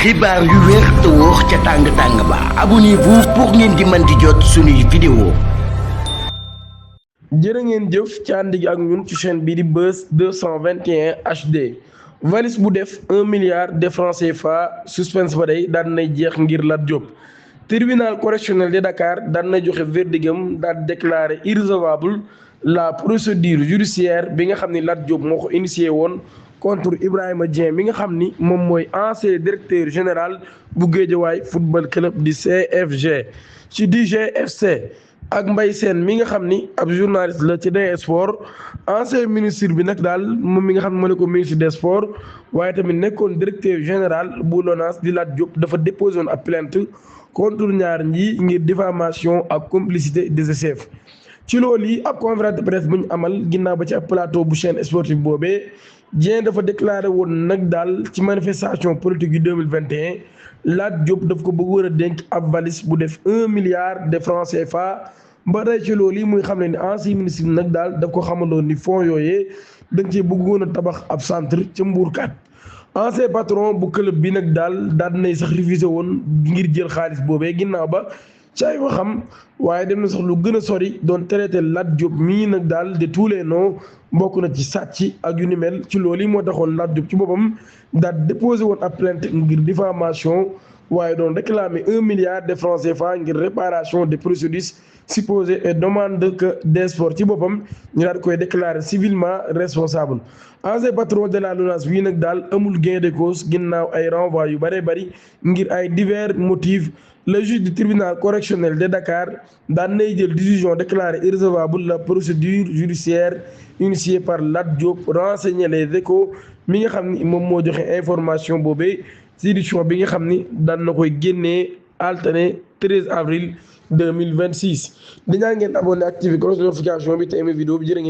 xibaar yu wér te wóor ca tàng ba abonnez-vous pour ngeen di mën di jot suñuy vidéo. jërë ngeen jëf ci ànd gi ak ñun ci chaîne bii di Buzz 221 HD valise bu def 1 milliard de francs CFA suspense ba day daan nay jeex ngir Lat Diop. tribunal correctionnel de Dakar daan na joxe verdigam daal déclaré irrecevable la procédure judiciaire bi nga xam ni Lat Diop moo ko initié woon contre Ibrahima Dieng mi nga xam ni moom mooy ancien directeur général bu Guédiawaye football club di CFG ci DGFC. ak Mbaye Sène mi nga xam ni ab journaliste la ci DS Sport ancien ministre bi nag daal moom mi nga xam ne moo nekkoon ministre des sports waaye tamit nekkoon directeur général bu LONASE di Lat Diop dafa déposé woon ab plainte contre ñaar ñi ngir diffamation ak complicité des chefs. ci loolu yi ab conférence de presse bu ñu amal ginnaaw ba ci ab plateau bu chaîne sportive boobee Dieng dafa déclaré woon nag daal ci manifestation politique yu 2021 Lat Diop daf ko bëggoon a dénk ab valise bu def 1 milliard de francs CFA. ba tey ci loolu yi muy xam ne ni ancien ministre bi nag daal daf ko xamaloon ni fonds yooyee dañ cee bëggoon a tabax ab centre ca Mbourkat ancien patron bu club bi nag daal nay sax refusé woon ngir jël xaalis boobee ginnaaw ba ci ay waxam waaye dem na sax lu gën a sori doon traité Lat Diop mii nag daal de tous les noms bokk na ci sàcc ak yu ni mel ci loolu yi moo taxoon Lat Diop ci boppam daal déposé woon ab plainte ngir diffamation waaye doon réclamer 1 milliard de francs CFA ngir réparation des préjudices supposés et demande que DS Sport ci boppam ñu daal koy déclarer civilement responsable. ancien patron de la LONASE wii nag daal amul gain de cause ginnaaw ay renvoi yu bëree bëri ngir ay divers motifs le juge du tribunal correctionnel de Dakar daan nay jël décision déclarée irrecevable la procédure judiciaire initiée par Lat Diop renseigner les Échos mi nga xam ni moom moo joxe information boobee. édition bi nga xam ni daan na koy génnee alterné 13 avril 2026 dañaa ngeen abonné activé cloche de notification bi te aimé vidéo bi jërë ngeen